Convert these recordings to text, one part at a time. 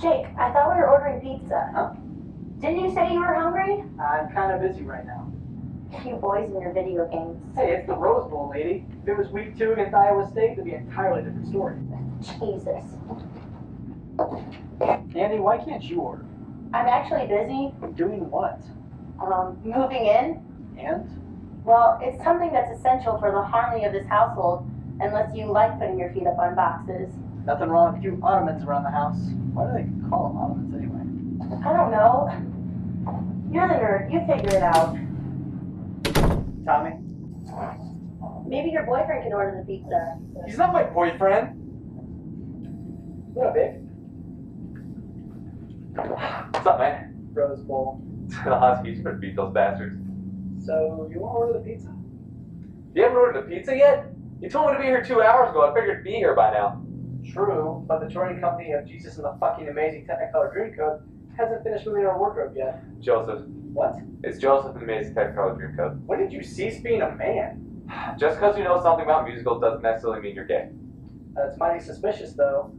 Jake, I thought we were ordering pizza. Huh? Didn't you say you were hungry? I'm kind of busy right now. You boys and your video games. Hey, it's the Rose Bowl, lady. If it was week 2 against Iowa State, it'd be an entirely different story. Jesus. Andy, why can't you order? I'm actually busy. Doing what? Moving in. And? Well, it's something that's essential for the harmony of this household, unless you like putting your feet up on boxes. Nothing wrong with a few ottomans around the house. Why do they call them ottomans anyway? I don't know. You're the nerd. You figure it out. Tommy? Maybe your boyfriend can order the pizza. He's not my boyfriend. What up, babe? What's up, man? Rose Bowl. The Huskies better beat those bastards. So, you want to order the pizza? You haven't ordered the pizza yet? You told me to be here 2 hours ago. I figured it'd be here by now. True, but the touring company of Jesus and the fucking amazing Technicolor Dreamcoat hasn't finished moving our wardrobe yet. Joseph. What? It's Joseph and the Amazing Technicolor Dreamcoat. When did you cease being a man? Just because you know something about musicals doesn't necessarily mean you're gay. That's mighty suspicious, though.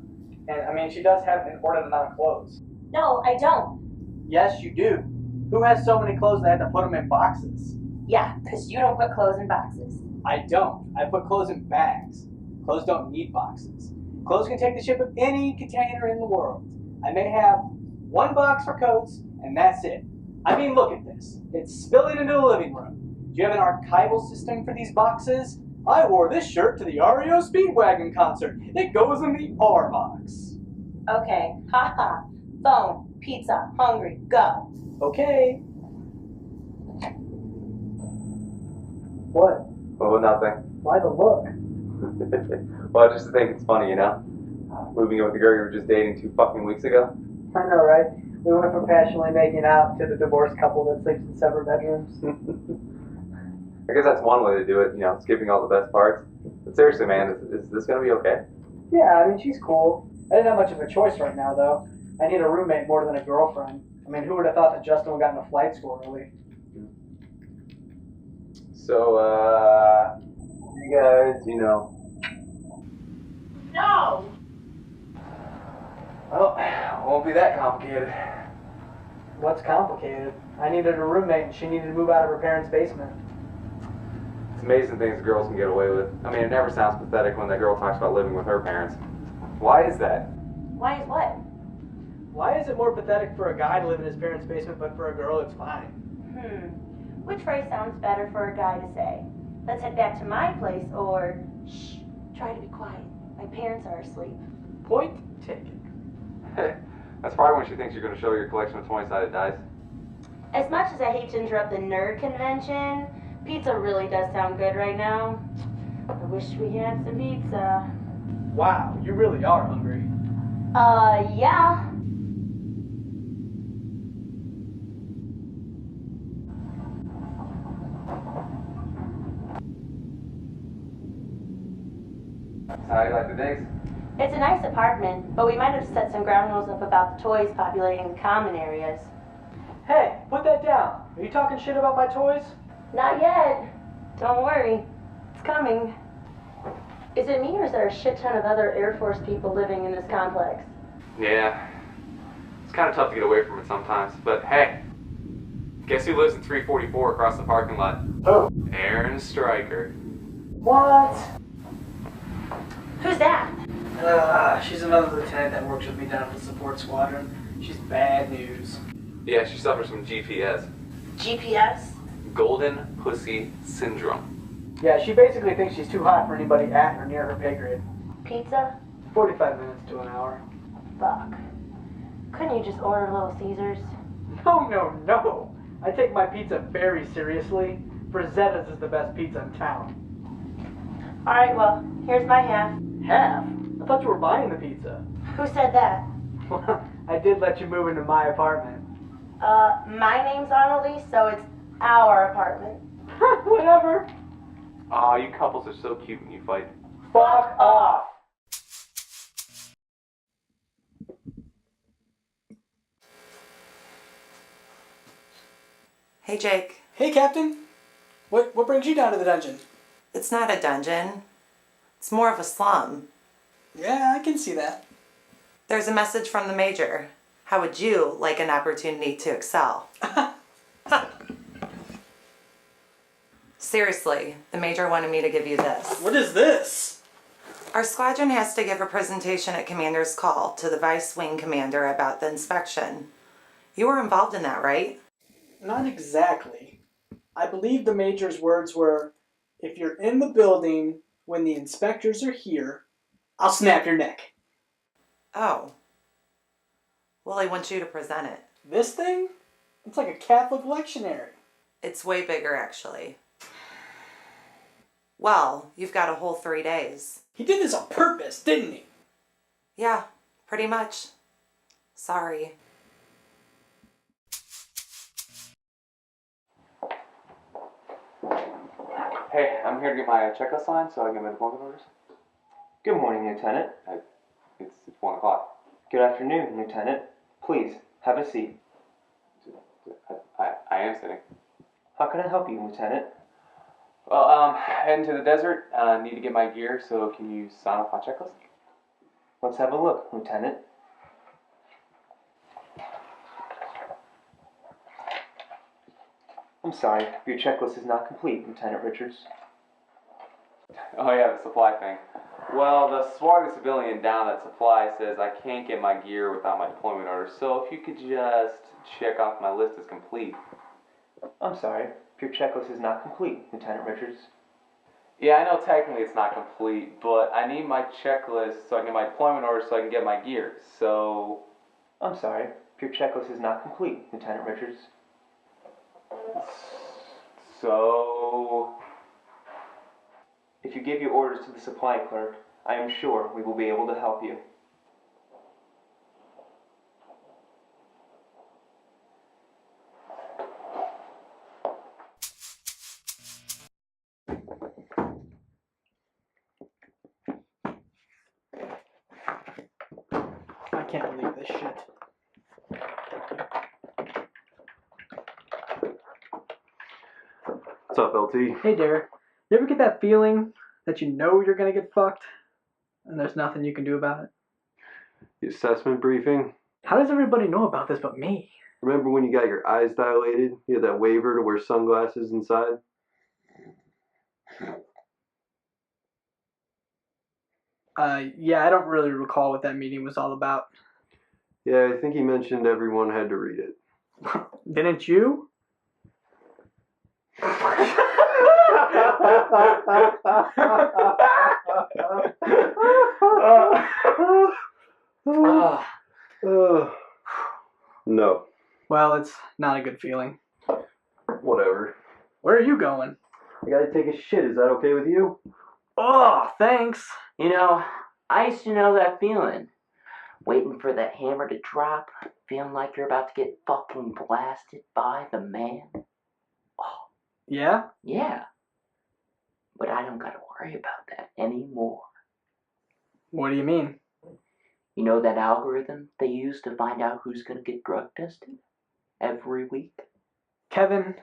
And, I mean, she does have an inordinate amount of clothes. No, I don't. Yes, you do. Who has so many clothes they had to put them in boxes? Yeah, because you don't put clothes in boxes. I don't. I put clothes in bags. Clothes don't need boxes. Clothes can take the shape of any container in the world. I may have one box for coats, and that's it. I mean, look at this. It's spilling into the living room. Do you have an archival system for these boxes? I wore this shirt to the REO Speedwagon concert. It goes in the R box. Okay, haha. Phone, pizza, hungry, go. Okay. What? Oh, nothing. Why the look? Well, I just think it's funny, you know? Moving in with the girl you were just dating 2 fucking weeks ago. I know, right? We went from passionately making out to the divorced couple that sleeps in separate bedrooms. I guess that's one way to do it, you know, skipping all the best parts. But seriously, man, is this gonna be okay? Yeah, I mean, she's cool. I didn't have much of a choice right now, though. I need a roommate more than a girlfriend. I mean, who would have thought that Justin would have gotten a flight school early? So, you guys, you know. No! Well, it won't be that complicated. What's complicated? I needed a roommate and she needed to move out of her parents' basement. It's amazing things girls can get away with. I mean, it never sounds pathetic when that girl talks about living with her parents. Why is that? Why is what? Why is it more pathetic for a guy to live in his parents' basement, but for a girl it's fine? Which phrase sounds better for a guy to say? Let's head back to my place, or shh, try to be quiet. My parents are asleep. Point taken. That's probably when she thinks you're going to show your collection of 20-sided dice. As much as I hate to interrupt the nerd convention, pizza really does sound good right now. I wish we had some pizza. Wow, you really are hungry. Yeah. How do you like the digs? It's a nice apartment, but we might have set some ground rules up about the toys populating the common areas. Hey, put that down. Are you talking shit about my toys? Not yet. Don't worry. It's coming. Is it me, or is there a shit ton of other Air Force people living in this complex? Yeah. It's kind of tough to get away from it sometimes. But hey, guess who lives in 344 across the parking lot? Who? Aaron Stryker. What? Who's that? She's another lieutenant that works with me down at the support squadron. She's bad news. Yeah, she suffers from GPS. GPS? Golden Pussy Syndrome. Yeah, she basically thinks she's too hot for anybody at or near her pay grade. Pizza? 45 minutes to an hour. Fuck. Couldn't you just order Little Caesars? No. I take my pizza very seriously. Frazetta's is the best pizza in town. Alright, well, here's my half. Half? I thought you were buying the pizza. Who said that? I did let you move into my apartment. My name's on the lease, so it's our apartment. Whatever. Aw, you couples are so cute when you fight. Fuck off. Hey, Jake. Hey, Captain. What brings you down to the dungeon? It's not a dungeon. It's more of a slum. Yeah, I can see that. There's a message from the major. How would you like an opportunity to excel? Seriously, the major wanted me to give you this. What is this? Our squadron has to give a presentation at Commander's Call to the Vice Wing Commander about the inspection. You were involved in that, right? Not exactly. I believe the major's words were, if you're in the building when the inspectors are here, I'll snap your neck. Oh. Well, I want you to present it. This thing? It's like a Catholic lectionary. It's way bigger, actually. Well, you've got a whole 3 days. He did this on purpose, didn't he? Yeah, pretty much. Sorry. Hey, I'm here to get my checklist signed so I can get my deployment orders. Good morning, Lieutenant. It's 1 o'clock. Good afternoon, Lieutenant. Please, have a seat. I am sitting. How can I help you, Lieutenant? Well, heading to the desert. Need to get my gear, so can you sign off my checklist? Let's have a look, Lieutenant. I'm sorry, your checklist is not complete, Lieutenant Richards. Oh yeah, the supply thing. Well, the swarthy civilian down at supply says I can't get my gear without my deployment order, so if you could just check off my list as complete. I'm sorry, your checklist is not complete, Lieutenant Richards. Yeah, I know technically it's not complete, but I need my checklist so I can get my deployment order so I can get my gear, so... I'm sorry, your checklist is not complete, Lieutenant Richards. So... If you give your orders to the supply clerk, I am sure we will be able to help you. I can't believe this shit. What's up, LT? Hey, Derek. You ever get that feeling that you know you're gonna get fucked, and there's nothing you can do about it? The assessment briefing? How does everybody know about this but me? Remember when you got your eyes dilated? You had that waiver to wear sunglasses inside? Yeah, I don't really recall what that meeting was all about. Yeah, I think he mentioned everyone had to read it. Didn't you? No. Well, it's not a good feeling. Whatever. Where are you going? I gotta take a shit. Is that okay with you? Oh, thanks. You know, I used to know that feeling. Waiting for that hammer to drop, feeling like you're about to get fucking blasted by the man. Oh, Yeah? yeah. But I don't gotta worry about that anymore. What do you mean? You know that algorithm they use to find out who's gonna get drug tested every week? Kevin,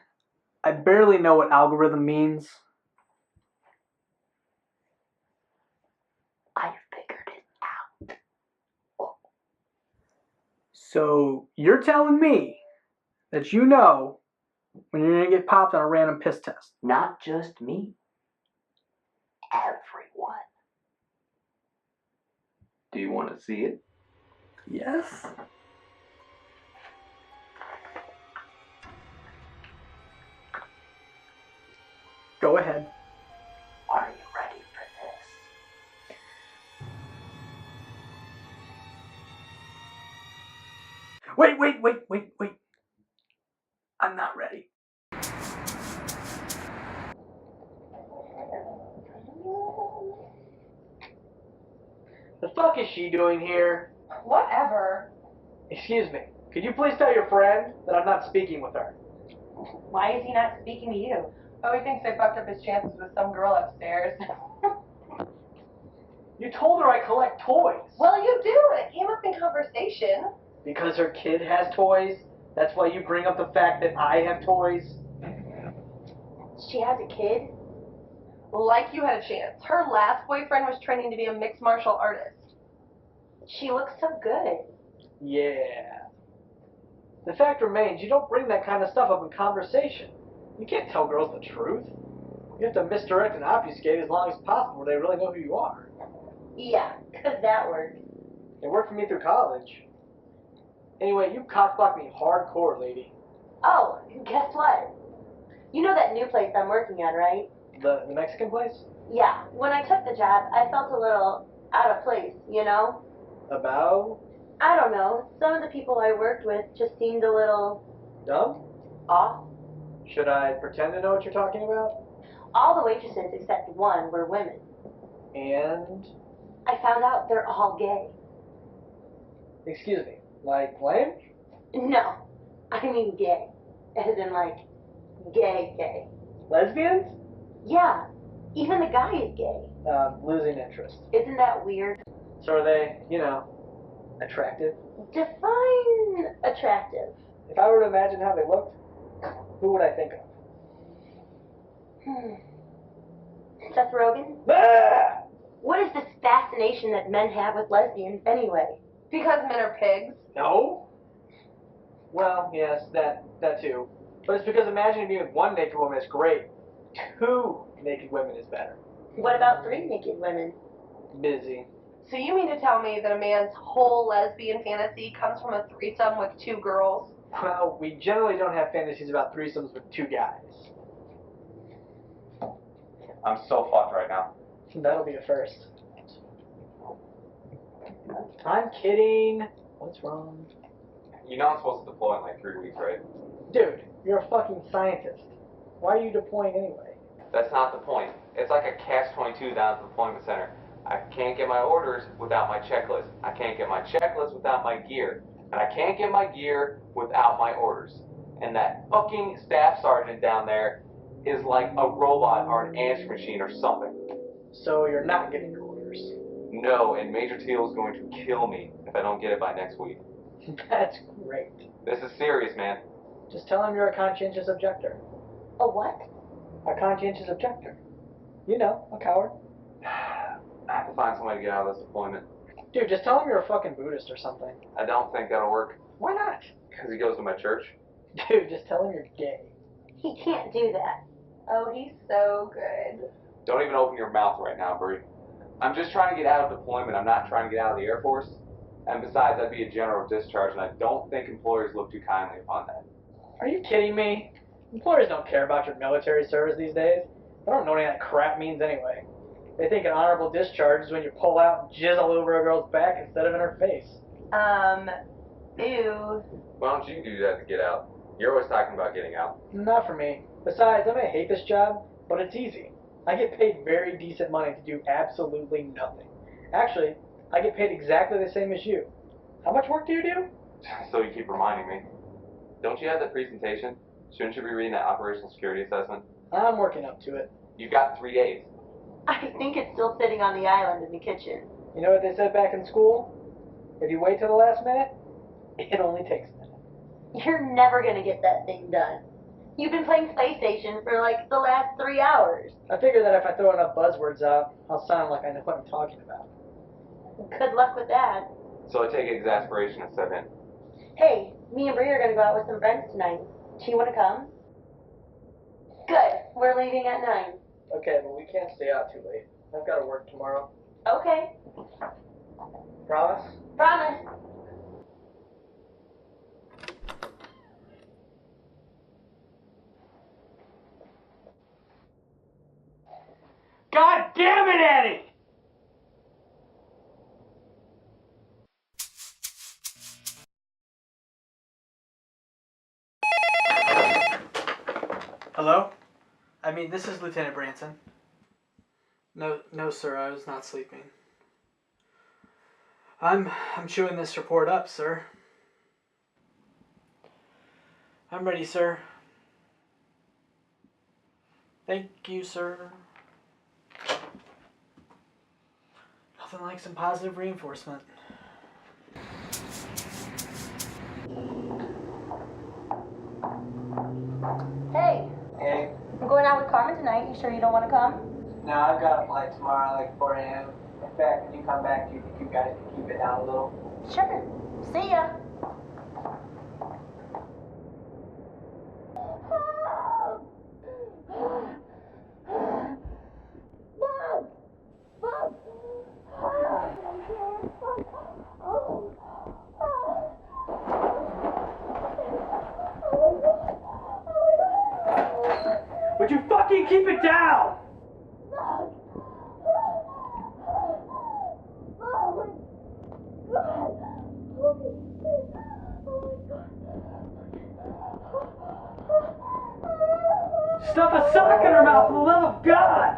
I barely know what algorithm means. I figured it out. Oh. So, you're telling me that you know when you're gonna get popped on a random piss test? Not just me. Everyone. Do you want to see it? Yes. Go ahead. Are you ready for this? Wait. I'm not ready. The fuck is she doing here? Whatever. Excuse me. Could you please tell your friend that I'm not speaking with her? Why is he not speaking to you? Oh, he thinks I fucked up his chances with some girl upstairs. You told her I collect toys. Well, you do, and it came up in conversation. Because her kid has toys? That's why you bring up the fact that I have toys? She has a kid? Like you had a chance. Her last boyfriend was training to be a mixed martial artist. She looks so good. Yeah. The fact remains, you don't bring that kind of stuff up in conversation. You can't tell girls the truth. You have to misdirect and obfuscate as long as possible where they really know who you are. Yeah, 'cause that works. It worked for me through college. Anyway, you cock-blocked me hardcore, lady. Oh, guess what? You know that new place I'm working at, right? The Mexican place? Yeah, when I took the job, I felt a little out of place, you know? About? I don't know. Some of the people I worked with just seemed a little Dumb? off. Should I pretend to know what you're talking about? All the waitresses except one were women. And? I found out they're all gay. Excuse me, like lame? No, I mean gay. As in like, gay. Lesbians? Yeah, even the guy is gay. Losing interest. Isn't that weird? So are they, attractive? Define attractive. If I were to imagine how they looked, who would I think of? Seth Rogen? Ah! What is this fascination that men have with lesbians anyway? Because men are pigs. No? Well, yes, that too. But it's because imagining being with one naked woman is great. 2 naked women is better. What about 3 naked women? Busy. So you mean to tell me that a man's whole lesbian fantasy comes from a threesome with 2 girls? Well, we generally don't have fantasies about threesomes with 2 guys. I'm so fucked right now. That'll be a first. I'm kidding. What's wrong? You know I'm supposed to deploy in like 3 weeks, right? Dude, you're a fucking scientist. Why are you deploying anyway? That's not the point. It's like a catch-22 down at the deployment center. I can't get my orders without my checklist. I can't get my checklist without my gear. And I can't get my gear without my orders. And that fucking staff sergeant down there is like a robot or an answer machine or something. So you're not getting your orders. No, and Major Teal is going to kill me if I don't get it by next week. That's great. This is serious, man. Just tell him you're a conscientious objector. A what? A conscientious objector. You know, a coward. I have to find somebody to get out of this deployment. Dude, just tell him you're a fucking Buddhist or something. I don't think that'll work. Why not? Because he goes to my church. Dude, just tell him you're gay. He can't do that. Oh, he's so good. Don't even open your mouth right now, Brie. I'm just trying to get out of deployment. I'm not trying to get out of the Air Force. And besides, I'd be a general discharge, and I don't think employers look too kindly upon that. Are you kidding me? Employers don't care about your military service these days. They don't know what any of that crap means anyway. They think an honorable discharge is when you pull out and jizz all over a girl's back instead of in her face. Ew. Why don't you do that to get out? You're always talking about getting out. Not for me. Besides, I may hate this job, but it's easy. I get paid very decent money to do absolutely nothing. Actually, I get paid exactly the same as you. How much work do you do? So you keep reminding me. Don't you have that presentation? Shouldn't you be reading that operational security assessment? I'm working up to it. You've got 3 days. I think it's still sitting on the island in the kitchen. You know what they said back in school? If you wait till the last minute, it only takes a minute. You're never gonna get that thing done. You've been playing PlayStation for like the last 3 hours. I figure that if I throw enough buzzwords out, I'll sound like I know what I'm talking about. Good luck with that. So I take it exasperation has set in. Hey, me and Bree are gonna go out with some friends tonight. Do you wanna come? Good. We're leaving at 9. Okay, but we can't stay out too late. I've got to work tomorrow. Okay. Promise? Promise. God damn it, Annie! Hello? This is Lieutenant Branson. No, sir, I was not sleeping. I'm chewing this report up, sir. I'm ready, sir. Thank you, sir. Nothing like some positive reinforcement. Hey, Hey. I'm going out with Carmen tonight. You sure you don't want to come? No, I've got a flight tomorrow, like 4 a.m. In fact, when you come back, do you think you guys can keep it down a little? Sure. See ya. Would you fucking keep it down? Stuff a sock in her mouth, for the love of God!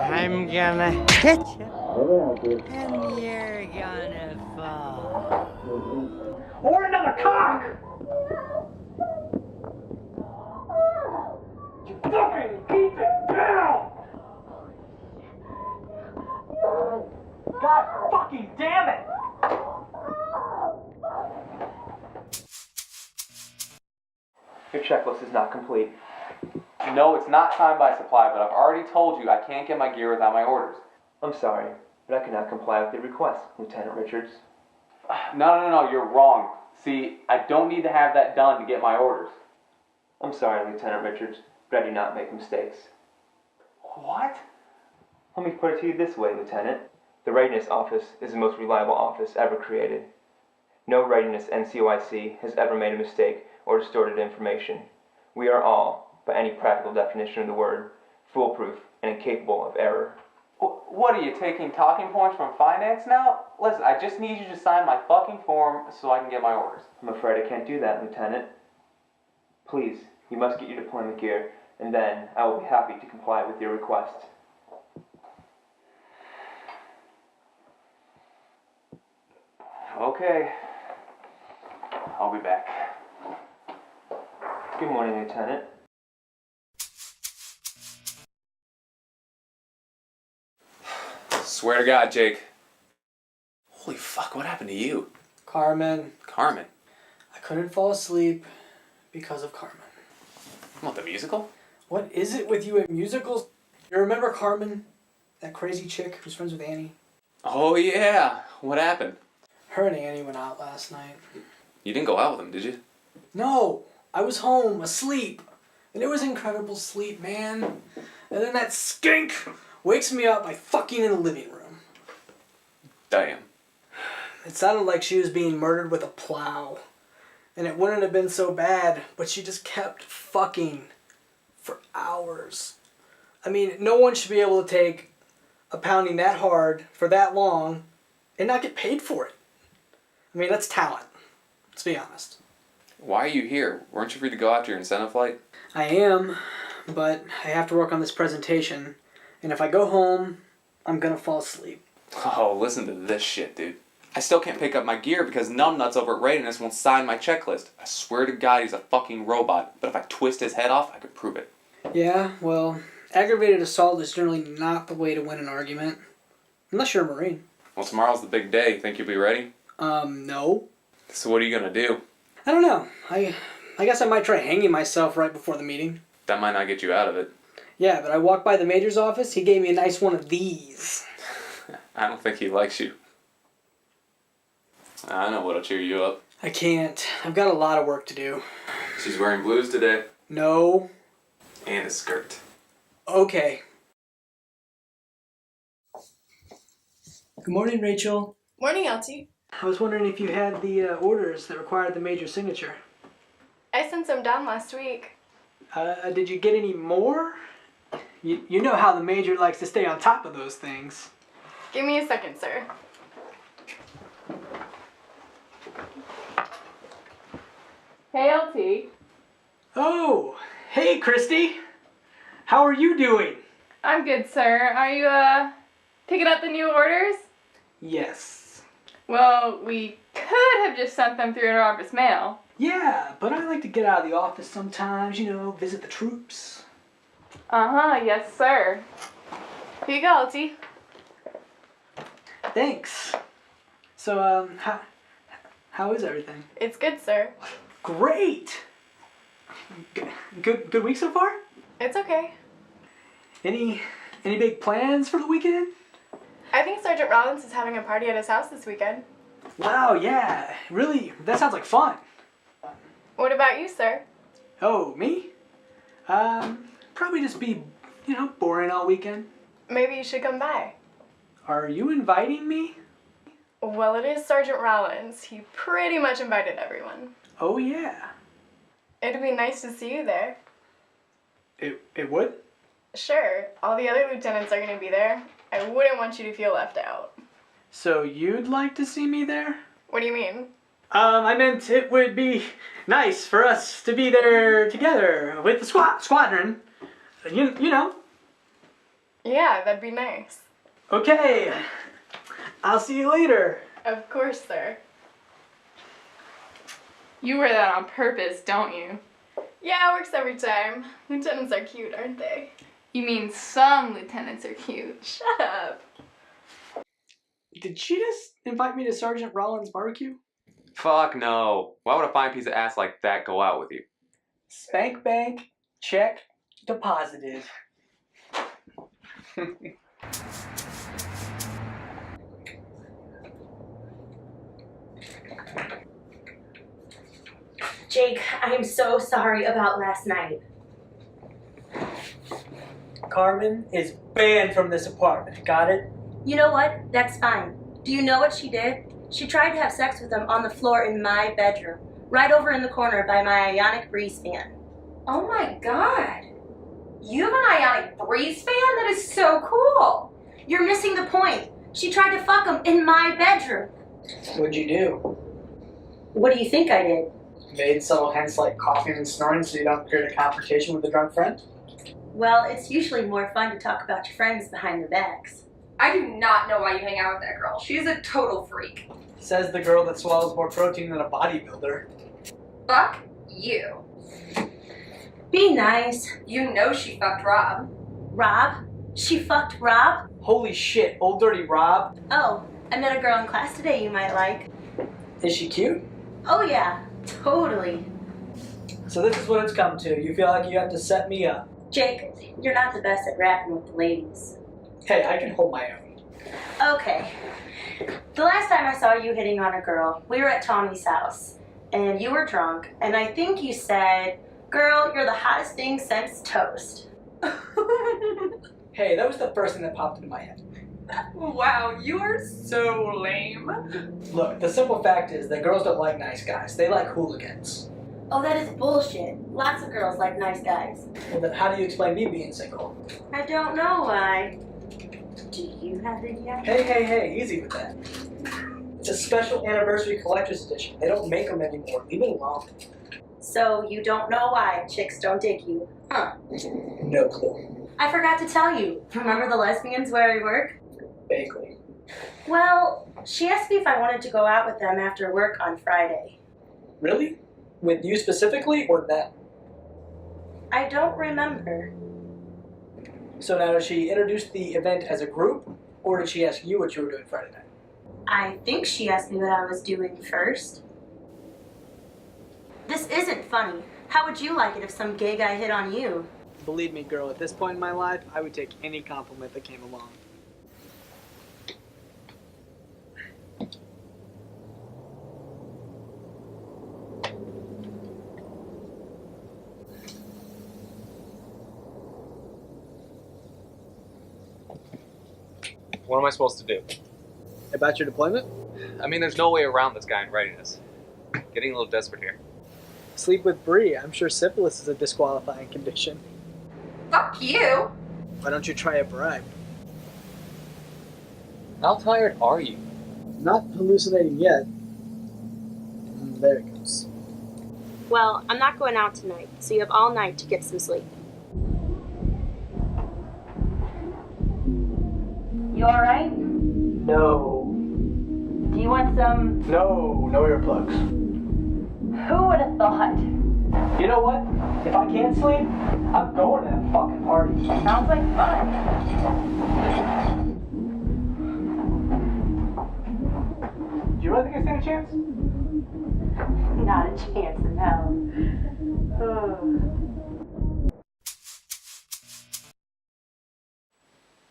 I'm gonna hit you, and you're gonna fall. Or another cock! You fucking keep it down! God fucking damn it! Your checklist is not complete. No, it's not timed by supply, but I've already told you I can't get my gear without my orders. I'm sorry, but I cannot comply with your request, Lieutenant Richards. No, you're wrong. See, I don't need to have that done to get my orders. I'm sorry, Lieutenant Richards, but I do not make mistakes. What? Let me put it to you this way, Lieutenant. The Readiness Office is the most reliable office ever created. No Readiness NCOIC has ever made a mistake or distorted information. We are all, by any practical definition of the word, foolproof and incapable of error. What are you, taking talking points from finance now? Listen, I just need you to sign my fucking form so I can get my orders. I'm afraid I can't do that, Lieutenant. Please, you must get your deployment gear, and then I will be happy to comply with your request. Okay. I'll be back. Good morning, Lieutenant. Swear to God, Jake. Holy fuck, what happened to you? Carmen. Carmen? I couldn't fall asleep because of Carmen. What, the musical? What is it with you at musicals? You remember Carmen? That crazy chick who's friends with Annie? Oh yeah, what happened? Her and Annie went out last night. You didn't go out with him, did you? No, I was home, asleep. And it was incredible sleep, man. And then that skink wakes me up by fucking in the living room. Damn. It sounded like she was being murdered with a plow. And it wouldn't have been so bad, but she just kept fucking for hours. I mean, no one should be able to take a pounding that hard for that long and not get paid for it. I mean, that's talent. Let's be honest. Why are you here? Weren't you free to go after your incentive flight? I am, but I have to work on this presentation. And if I go home, I'm gonna fall asleep. Oh, listen to this shit, dude. I still can't pick up my gear because numbnuts over at Readiness won't sign my checklist. I swear to God he's a fucking robot, but if I twist his head off, I could prove it. Yeah, well, aggravated assault is generally not the way to win an argument. Unless you're a Marine. Well, tomorrow's the big day. Think you'll be ready? No. So what are you gonna do? I don't know. I guess I might try hanging myself right before the meeting. That might not get you out of it. Yeah, but I walked by the major's office, he gave me a nice one of these. I don't think he likes you. I know what'll cheer you up. I can't. I've got a lot of work to do. She's wearing blues today. No. And a skirt. Okay. Good morning, Rachel. Morning, Elsie. I was wondering if you had the orders that required the major signature. I sent some down last week. Did you get any more? You know how the major likes to stay on top of those things. Give me a second, sir. Hey, LT. Oh, hey, Christy. How are you doing? I'm good, sir. Are you, picking up the new orders? Yes. Well, we could have just sent them through our office mail. Yeah, but I like to get out of the office sometimes, visit the troops. Uh-huh, yes, sir. Here you go, LT. Thanks. So, how is everything? It's good, sir. Great! Good week so far? It's okay. Any big plans for the weekend? I think Sergeant Rollins is having a party at his house this weekend. Wow, yeah. Really? That sounds like fun. What about you, sir? Oh, me? Probably just be, boring all weekend. Maybe you should come by. Are you inviting me? Well, it is Sergeant Rollins. He pretty much invited everyone. Oh, yeah. It'd be nice to see you there. It would? Sure, all the other lieutenants are going to be there. I wouldn't want you to feel left out. So you'd like to see me there? What do you mean? I meant it would be nice for us to be there together with the squadron. You know. Yeah, that'd be nice. Okay. I'll see you later. Of course, sir. You wear that on purpose, don't you? Yeah, it works every time. Lieutenants are cute, aren't they? You mean some lieutenants are cute. Shut up. Did she just invite me to Sergeant Rollins' barbecue? Fuck no. Why would a fine piece of ass like that go out with you? Spank bank, check, deposited. Jake, I am so sorry about last night. Carmen is banned from this apartment. Got it? You know what? That's fine. Do you know what she did? She tried to have sex with him on the floor in my bedroom, right over in the corner by my Ionic Breeze fan. Oh my god. You have an Ionic Breeze fan? That is so cool. You're missing the point. She tried to fuck him in my bedroom. What'd you do? What do you think I did? Made subtle hints like coughing and snoring so you don't create a confrontation with a drunk friend? Well, it's usually more fun to talk about your friends behind their backs. I do not know why you hang out with that girl. She's a total freak. Says the girl that swallows more protein than a bodybuilder. Fuck you. Be nice. You know she fucked Rob. Rob? She fucked Rob? Holy shit, old dirty Rob. Oh, I met a girl in class today you might like. Is she cute? Oh yeah, totally. So this is what it's come to. You feel like you have to set me up. Jake, you're not the best at rapping with the ladies. Hey, I can hold my own. Okay. The last time I saw you hitting on a girl, we were at Tawny's house, and you were drunk, and I think you said, "Girl, you're the hottest thing since toast." Hey, that was the first thing that popped into my head. Wow, you are so lame. Look, the simple fact is that girls don't like nice guys. They like hooligans. Oh, that is bullshit. Lots of girls like nice guys. Well, then how do you explain me being single? I don't know why. Do you have any ideas? Hey, easy with that. It's a special anniversary collector's edition. They don't make them anymore. Leave it alone. So you don't know why chicks don't dig you, huh? No clue. I forgot to tell you. Remember the lesbians where I work? Vaguely. Well, she asked me if I wanted to go out with them after work on Friday. Really? With you specifically, or them? I don't remember. So now, did she introduce the event as a group, or did she ask you what you were doing Friday night? I think she asked me what I was doing first. This isn't funny. How would you like it if some gay guy hit on you? Believe me, girl, at this point in my life, I would take any compliment that came along. What am I supposed to do? About your deployment? I mean, there's no way around this guy in readiness. Getting a little desperate here. Sleep with Bree. I'm sure syphilis is a disqualifying condition. Fuck you. Why don't you try a bribe? How tired are you? Not hallucinating yet. There it goes. Well, I'm not going out tonight, so you have all night to get some sleep. You alright? No. Do you want some? No earplugs. Who would have thought? You know what? If I can't sleep, I'm going to that fucking party. Sounds like fun. Do you really think I stand a chance? Not a chance in hell.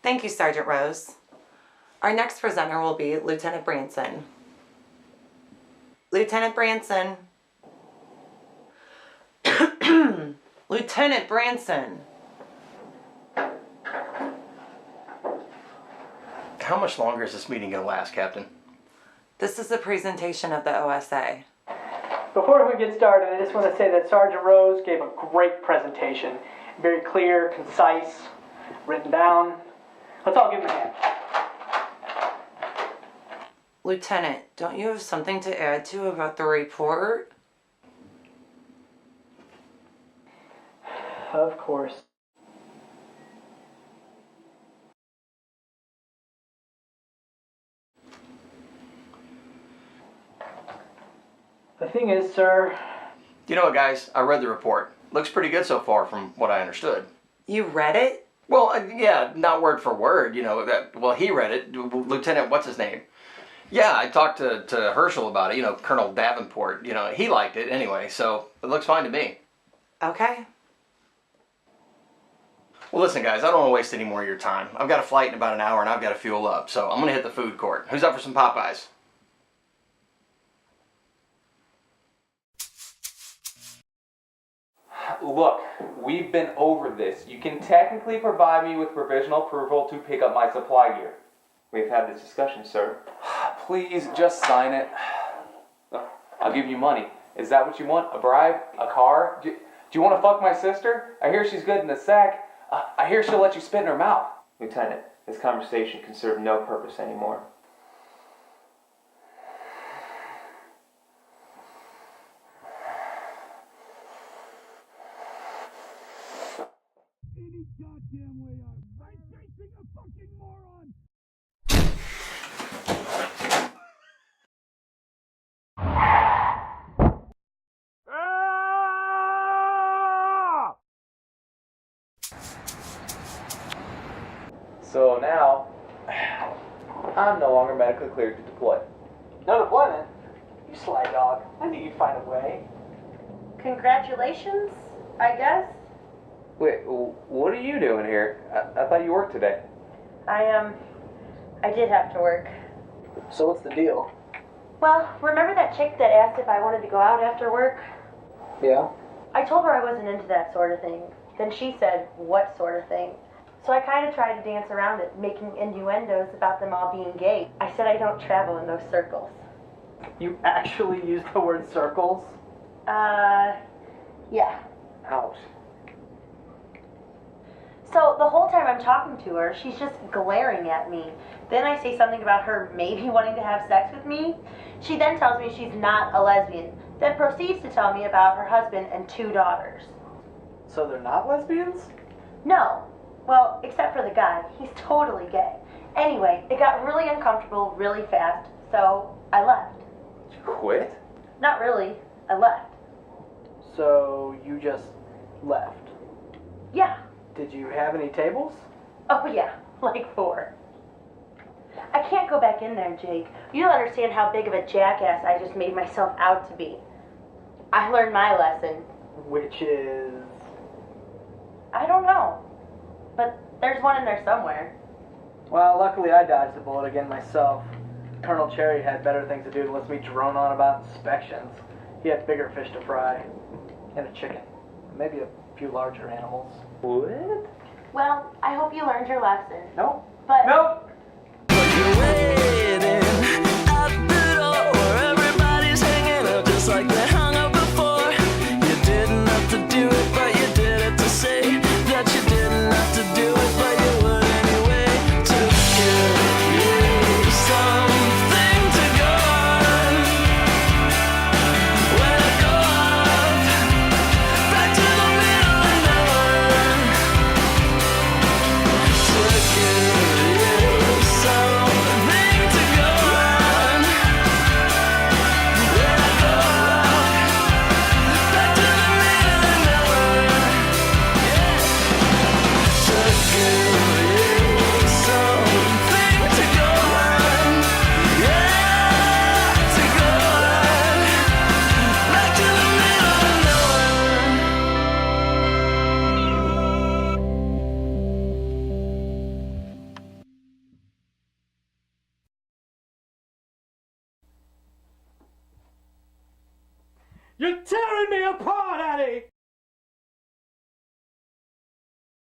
Thank you, Sergeant Rose. Our next presenter will be Lieutenant Branson. Lieutenant Branson. Lieutenant Branson. How much longer is this meeting going to last, Captain? This is the presentation of the OSA. Before we get started, I just want to say that Sergeant Rose gave a great presentation. Very clear, concise, written down. Let's all give him a hand. Lieutenant, don't you have something to add to about the report? Of course. The thing is, sir... You know what, guys? I read the report. Looks pretty good so far from what I understood. You read it? Well, yeah, not word for word, you know. Well, he read it. Lieutenant, what's his name? Yeah, I talked to Herschel about it, you know, Colonel Davenport. You know, he liked it anyway, so it looks fine to me. Okay. Well, listen, guys, I don't want to waste any more of your time. I've got a flight in about an hour, and I've got to fuel up, so I'm going to hit the food court. Who's up for some Popeyes? Look, we've been over this. You can technically provide me with provisional approval to pick up my supply gear. We've had this discussion, sir. Please, just sign it. I'll give you money. Is that what you want? A bribe? A car? Do you want to fuck my sister? I hear she's good in the sack. I hear she'll let you spit in her mouth. Lieutenant, this conversation can serve no purpose anymore. So now, I'm no longer medically cleared to deploy. No deployment? You sly dog. I knew you'd find a way. Congratulations, I guess. Wait, what are you doing here? I thought you worked today. I did have to work. So what's the deal? Well, remember that chick that asked if I wanted to go out after work? Yeah? I told her I wasn't into that sort of thing. Then she said, what sort of thing? So I kind of tried to dance around it, making innuendos about them all being gay. I said I don't travel in those circles. You actually used the word circles? Yeah. Ouch. So the whole time I'm talking to her, she's just glaring at me. Then I say something about her maybe wanting to have sex with me. She then tells me she's not a lesbian, then proceeds to tell me about her husband and 2 daughters. So they're not lesbians? No. Well, except for the guy. He's totally gay. Anyway, it got really uncomfortable really fast, so I left. You quit? Not really. I left. So you just left? Yeah. Did you have any tables? Oh, yeah. Like 4. I can't go back in there, Jake. You don't understand how big of a jackass I just made myself out to be. I learned my lesson. Which is... I don't know. But there's one in there somewhere. Well, luckily I dodged the bullet again myself. Colonel Cherry had better things to do than listen to me drone on about inspections. He had bigger fish to fry. And a chicken. Maybe a few larger animals. What? Well, I hope you learned your lesson. Nope. But... Nope! Like they hung up before. You didn't have to do it, but you did it to say that you didn't have to do it, but you would anyway. To give you something to go on. When I go off, back to the middle of nowhere. To give you You're tearing me apart, Eddie!